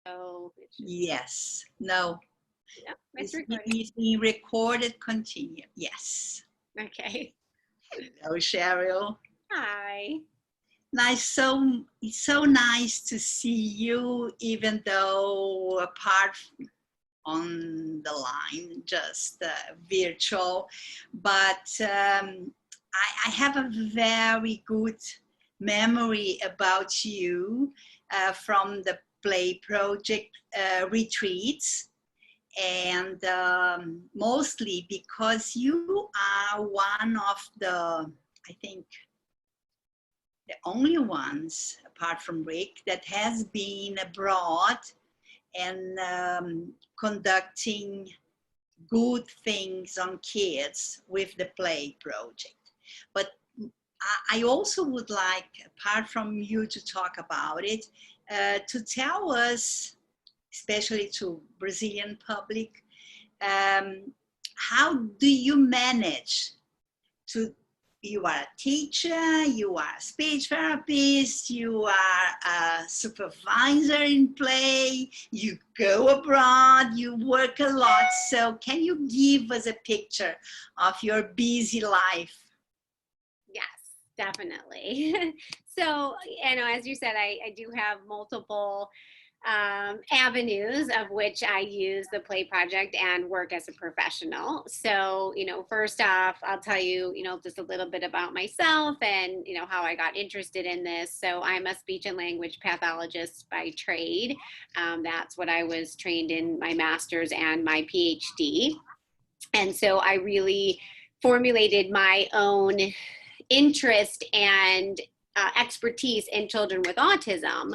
So it's just, Yes. No. yeah, it's recording. It's being recorded. Continue. Yes. Okay. Hello, Sheryl. Hi. Nice. So it's so nice to see you, even though apart on the line, just virtual. But I have a very good memory about you from the Play Project retreats. And mostly because you are one of the, I think, the only ones, apart from Rick, that has been abroad and conducting good things on kids with the Play Project. But I also would like, apart from you to talk about it, to tell us, especially to Brazilian public, how do you manage to, you are a teacher, you are a speech therapist, you are a supervisor in Play, you go abroad, you work a lot. So can you give us a picture of your busy life? Yes, definitely. So, as you said, I do have multiple avenues of which I use the Play Project and work as a professional. So, first off, I'll tell you, just a little bit about myself and, how I got interested in this. So I'm a speech and language pathologist by trade. That's what I was trained in my master's and my PhD. And so I really formulated my own interest and expertise in children with autism,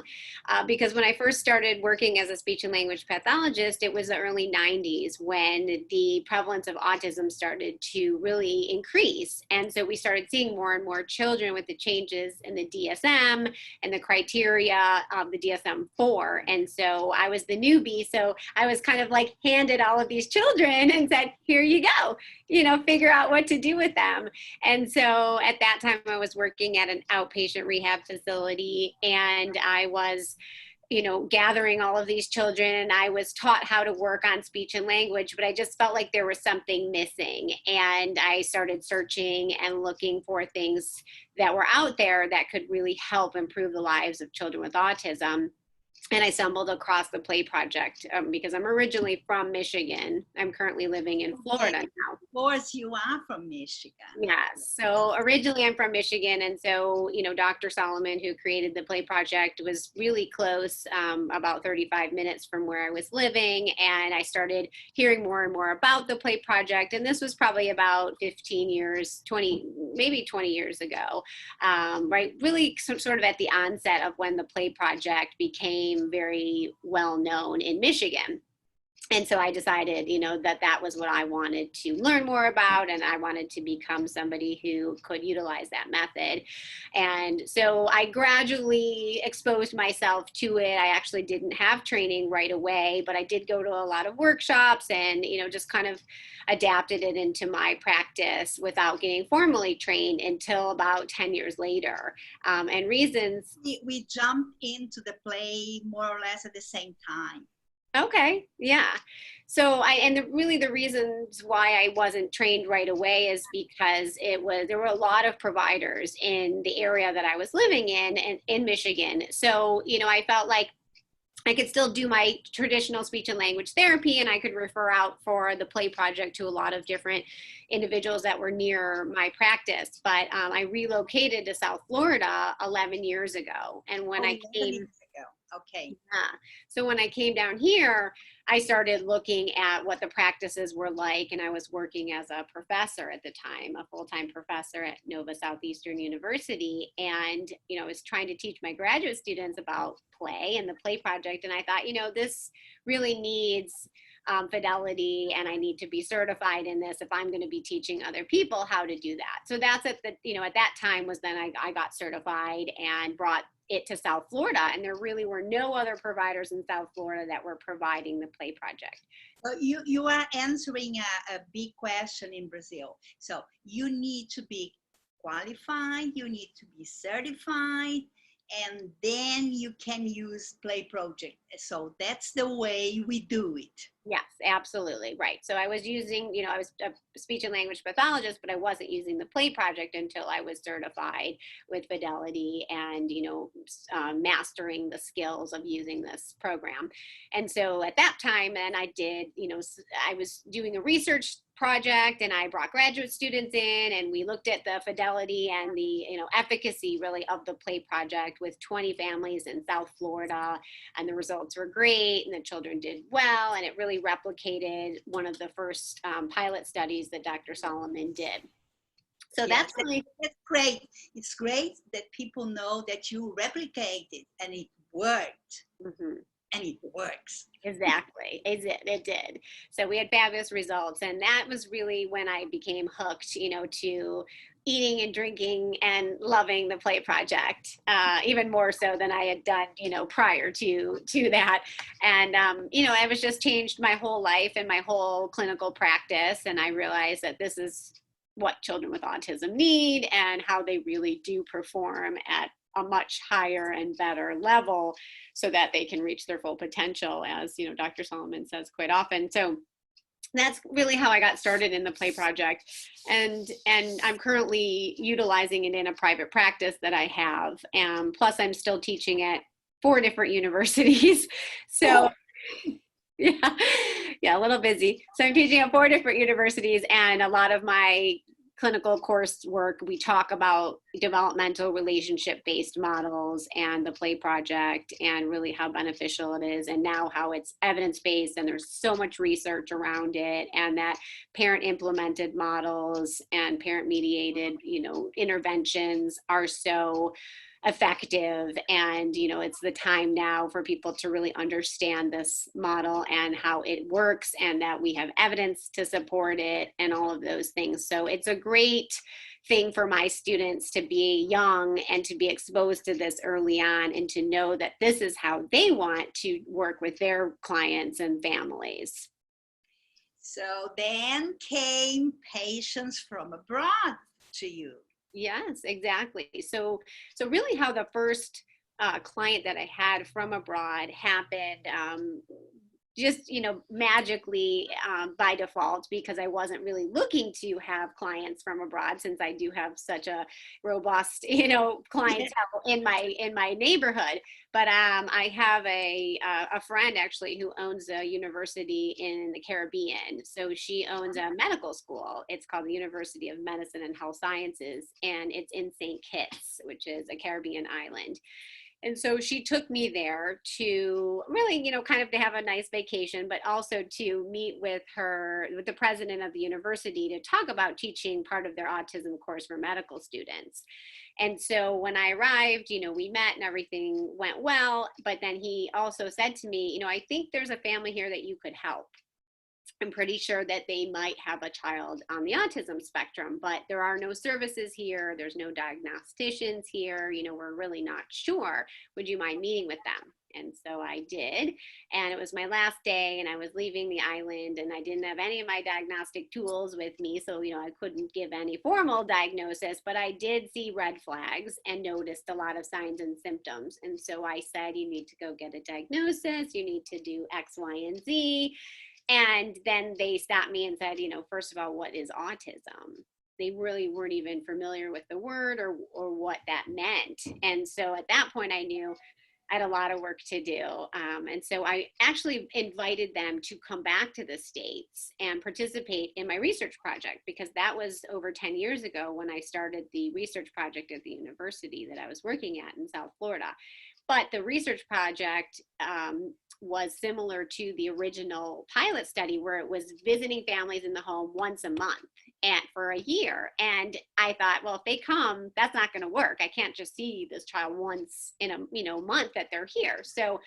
because when I first started working as a speech and language pathologist, it was the early 90s when the prevalence of autism started to really increase. And so we started seeing more and more children with the changes in the DSM and the criteria of the DSM-4. And so I was the newbie, so I was kind of like handed all of these children and said, here you go, figure out what to do with them. And so at that time I was working at an outpatient rehab facility, and I was gathering all of these children, and I was taught how to work on speech and language, but I just felt like there was something missing. And I started searching and looking for things that were out there that could really help improve the lives of children with autism. And I stumbled across the Play Project because I'm originally from Michigan. I'm currently living in Florida now. Of course, you are from Michigan. Yes. So originally I'm from Michigan. And so, Dr. Solomon, who created the Play Project, was really close, about 35 minutes from where I was living. And I started hearing more and more about the Play Project. And this was probably about 15 years, 20, maybe 20 years ago, right? Really sort of at the onset of when the Play Project became very well known in Michigan. And so I decided, that was what I wanted to learn more about, and I wanted to become somebody who could utilize that method. And so I gradually exposed myself to it. I actually didn't have training right away, but I did go to a lot of workshops and, just kind of adapted it into my practice without getting formally trained until about 10 years later. And reasons. We jumped into the Play more or less at the same time. Okay, yeah. So really the reasons why I wasn't trained right away is because there were a lot of providers in the area that I was living in Michigan. So, I felt like I could still do my traditional speech and language therapy, and I could refer out for the Play Project to a lot of different individuals that were near my practice. But I relocated to South Florida 11 years ago. And when I came, okay. yeah. So when I came down here, I started looking at what the practices were like, and I was working as a professor at the time, a full-time professor at Nova Southeastern University, and I was trying to teach my graduate students about Play and the Play Project, and I thought, this really needs fidelity, and I need to be certified in this if I'm going to be teaching other people how to do that. So that's at that time was then I got certified and brought it to South Florida, and there really were no other providers in South Florida that were providing the Play Project. You are answering a big question in Brazil. So you need to be qualified, you need to be certified, and then you can use play project. So that's the way we do it. Yes, absolutely. Right. So I was using, I was a speech and language pathologist, but I wasn't using the play project until I was certified with Fidelity and, mastering the skills of using this program. And so at that time, and I did, I was doing a research project and I brought graduate students in and we looked at the fidelity and the efficacy really of the play project with 20 families in South Florida, and the results were great and the children did well, and it really replicated one of the first pilot studies that Dr. Solomon did. So Yes, that's great. It's great that people know that you replicated and it worked. mm-hmm. And it works. Exactly. It did. So we had fabulous results. And that was really when I became hooked, to eating and drinking and loving the play project, even more so than I had done, prior to that. And, I was just changed my whole life and my whole clinical practice. And I realized that this is what children with autism need and how they really do perform at a much higher and better level so that they can reach their full potential, as Dr. Solomon says quite often. So that's really how I got started in the play project, and I'm currently utilizing it in a private practice that I have, and plus I'm still teaching at 4 different universities. So yeah, a little busy. So I'm teaching at 4 different universities, and a lot of my clinical coursework, we talk about developmental relationship-based models and the play project and really how beneficial it is, and now how it's evidence-based and there's so much research around it, and that parent implemented models and parent mediated interventions are so effective. And it's the time now for people to really understand this model and how it works, and that we have evidence to support it and all of those things. So it's a great thing for my students to be young and to be exposed to this early on, and to know that this is how they want to work with their clients and families. So then came patients from abroad to you. Yes, exactly. So really how the first client that I had from abroad happened, just, magically by default, because I wasn't really looking to have clients from abroad, since I do have such a robust, clientele in my neighborhood. But I have a friend actually who owns a university in the Caribbean. So she owns a medical school. It's called the University of Medicine and Health Sciences, and it's in St. Kitts, which is a Caribbean island. And so she took me there to really, kind of to have a nice vacation, but also to meet with the president of the university, to talk about teaching part of their autism course for medical students. And so when I arrived, we met and everything went well. But then he also said to me, I think there's a family here that you could help. I'm pretty sure that they might have a child on the autism spectrum, but there are no services here. There's no diagnosticians here. We're really not sure. Would you mind meeting with them? And so I did. And it was my last day, and I was leaving the island, and I didn't have any of my diagnostic tools with me. So, I couldn't give any formal diagnosis, but I did see red flags and noticed a lot of signs and symptoms. And so I said, you need to go get a diagnosis. You need to do X, Y, and Z. And then they stopped me and said, first of all, what is autism? They really weren't even familiar with the word or what that meant. And so at that point, I knew I had a lot of work to do. And so I actually invited them to come back to the States and participate in my research project, because that was over 10 years ago when I started the research project at the university that I was working at in South Florida. But the research project was similar to the original pilot study, where it was visiting families in the home once a month and for a year. And I thought, well, if they come, that's not going to work. I can't just see this child once in a month that they're here. So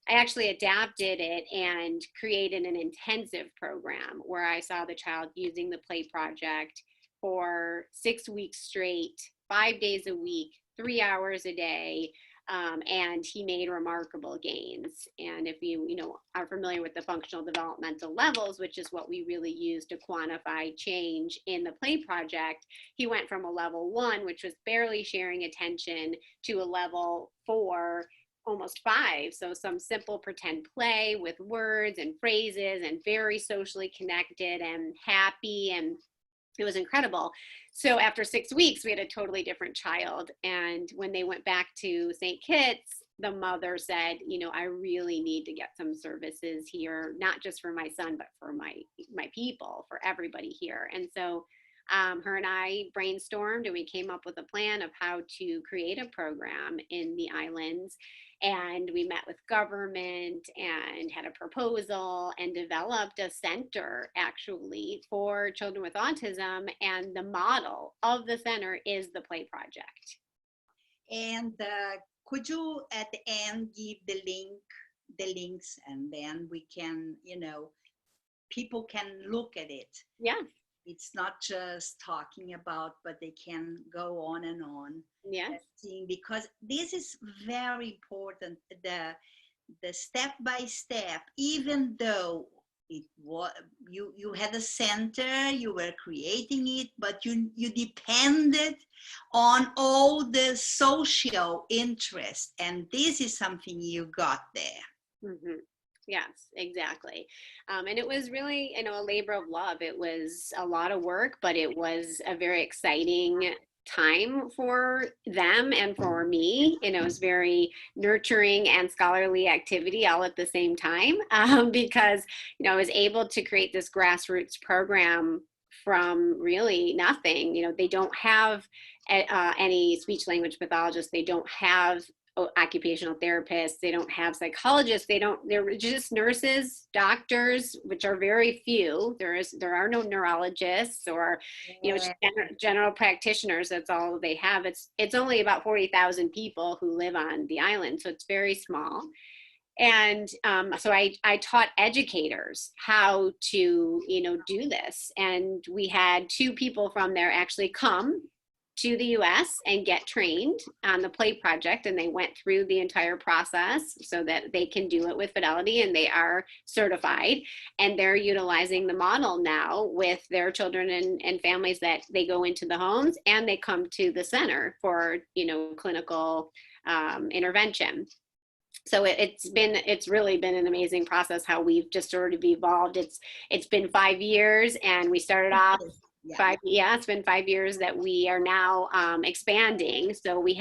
I actually adapted it and created an intensive program where I saw the child using the play project for 6 weeks straight, 5 days a week, 3 hours a day. And he made remarkable gains. And if you are familiar with the functional developmental levels, which is what we really use to quantify change in the play project, he went from a level 1, which was barely sharing attention, to a level 4, almost 5. So some simple pretend play with words and phrases, and very socially connected and happy, and it was incredible. So after 6 weeks, we had a totally different child. And when they went back to St. Kitts, the mother said, I really need to get some services here, not just for my son, but for my people, for everybody here. And so her and I brainstormed, and we came up with a plan of how to create a program in the islands. And we met with government and had a proposal and developed a center actually for children with autism. And the model of the center is the Play Project. And could you at the end give the links, and then we can, people can look at it. Yeah. It's not just talking about, but they can go on and on. Yeah. Because this is very important. The step by step, even though it was you had a center, you were creating it, but you depended on all the social interest, and this is something you got there. Mm-hmm. Yes, exactly. And it was really, a labor of love. It was a lot of work, but it was a very exciting time for them and for me. It was very nurturing and scholarly activity all at the same time, because, I was able to create this grassroots program from really nothing. They don't have any speech language pathologists. They don't have occupational therapists, they don't have psychologists, they're just nurses, doctors, which are very few. There are no neurologists or general practitioners. That's all they have. It's only about 40,000 people who live on the island, so it's very small. And so I taught educators how to do this, and we had 2 people from there actually come to the US and get trained on the Play Project, and they went through the entire process so that they can do it with fidelity, and they are certified, and they're utilizing the model now with their children and families that they go into the homes, and they come to the center for clinical intervention. So it's really been an amazing process how we've just sort of evolved. It's been 5 years, and we started off it's been 5 years that we are now expanding. So we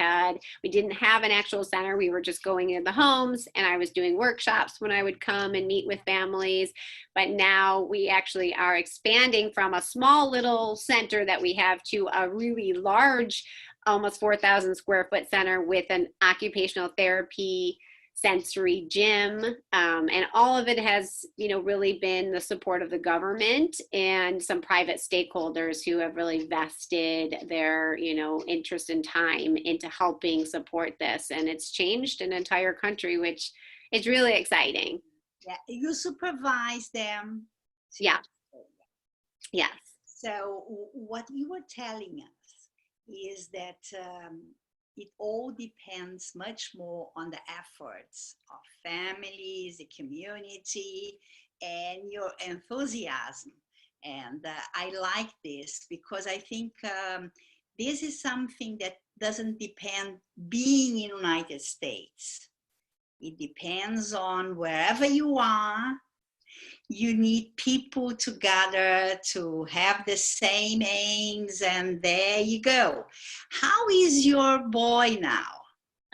didn't have an actual center. We were just going into the homes, and I was doing workshops when I would come and meet with families. But now we actually are expanding from a small little center that we have to a really large, almost 4,000 square foot center with an occupational therapy sensory gym, and all of it has really been the support of the government and some private stakeholders who have really vested their interest and time into helping support this, and it's changed an entire country, which is really exciting. You supervise them. Yes. So what you were telling us is that it all depends much more on the efforts of families, the community, and your enthusiasm. And I like this because I think this is something that doesn't depend being in the United States. It depends on wherever you are. You need people together to have the same aims, and there you go. How is your boy now?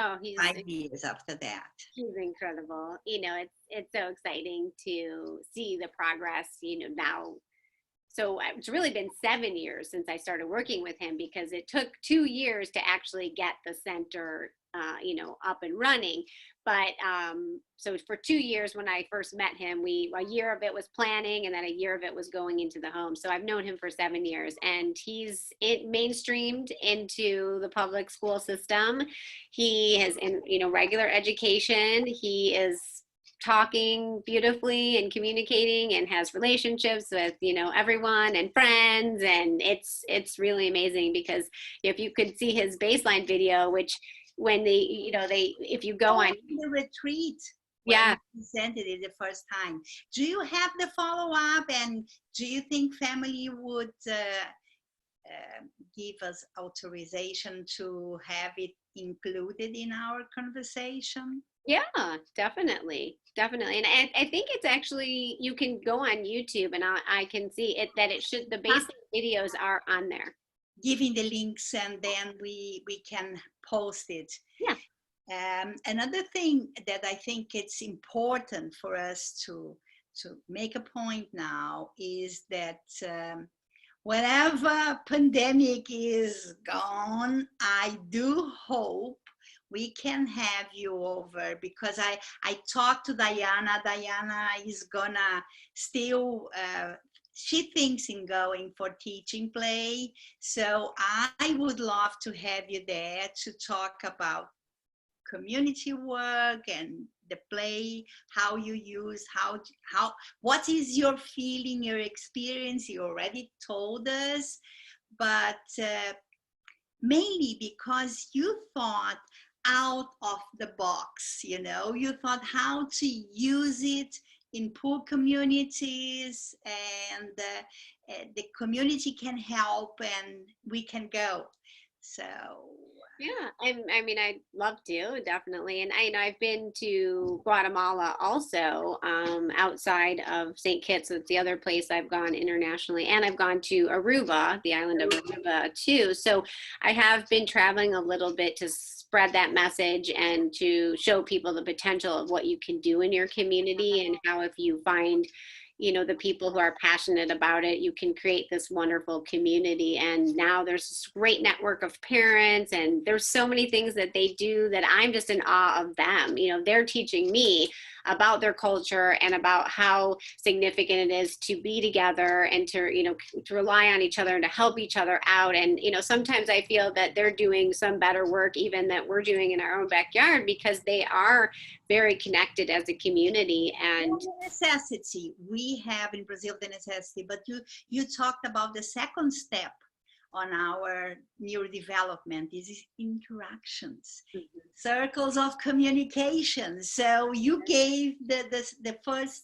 Oh, he's 5 years after that. He's incredible. It's so exciting to see the progress, now. So it's really been 7 years since I started working with him, because it took 2 years to actually get the center, up and running. But so for 2 years when I first met him, a year of it was planning, and then a year of it was going into the home. So I've known him for 7 years, and he's mainstreamed into the public school system. He has, regular education. He is talking beautifully and communicating and has relationships with everyone and friends, and it's really amazing, because if you could see his baseline video, which when if you go on. The retreat. Yeah. When you presented it the first time. Do you have the follow-up, and do you think family would give us authorization to have it included in our conversation? Yeah, definitely. And I think it's actually, you can go on YouTube and I can see it, that the basic videos are on there. Giving the links, and then we can post it. Yeah. Another thing that I think it's important for us to make a point now is that whenever pandemic is gone, I do hope we can have you over, because I talked to Diana. Diana is gonna still, she thinks in going for teaching play. So I would love to have you there to talk about community work and the play, how you use, what is your feeling, your experience. You already told us, but mainly because you thought out of the box, you thought how to use it in poor communities, and the community can help and we can go. So yeah, I mean, I'd love to, definitely. And I've been to Guatemala also, outside of St. Kitts. It's the other place I've gone internationally. And I've gone to Aruba, the island of Aruba too. So I have been traveling a little bit to spread that message and to show people the potential of what you can do in your community, and how if you find the people who are passionate about it, you can create this wonderful community. And now there's this great network of parents, and there's so many things that they do that I'm just in awe of them. They're teaching me about their culture and about how significant it is to be together and to rely on each other and to help each other out. And sometimes I feel that they're doing some better work even that we're doing in our own backyard, because they are very connected as a community. And the necessity we have in Brazil, the necessity, but you talked about the second step on our neurodevelopment is interactions, circles of communication. So you gave the first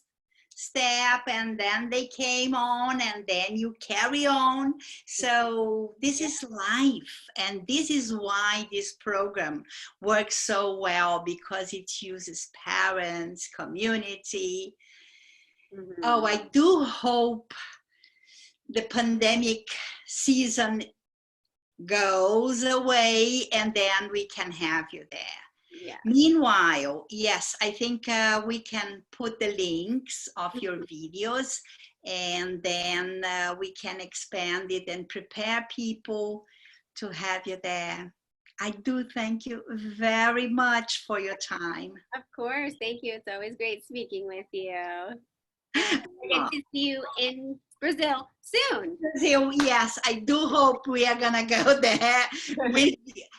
step, and then they came on, and then you carry on. So this is life, and this is why this program works so well, because it uses parents, community. Oh, I do hope the pandemic season goes away, and then we can have you there. Yeah. Meanwhile, yes, I think we can put the links of your videos, and then we can expand it and prepare people to have you there. I do thank you very much for your time. Of course, thank you. It's always great speaking with you. And I get to see you in Brazil soon. Brazil, yes, I do hope we are gonna go there.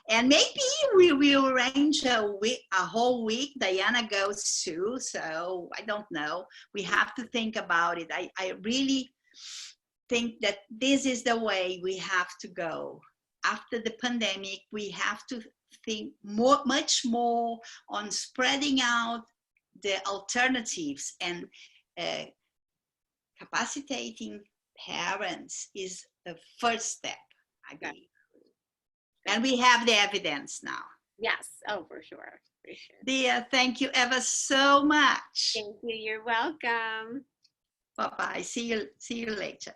And maybe we will arrange a whole week. Diana goes too, so I don't know. We have to think about it. I really think that this is the way we have to go. After the pandemic, we have to think much more on spreading out the alternatives, and capacitating parents is the first step, I believe. And we have the evidence now. Yes, oh, for sure. For sure. Dear, thank you ever so much. Thank you, you're welcome. Bye-bye, see you later.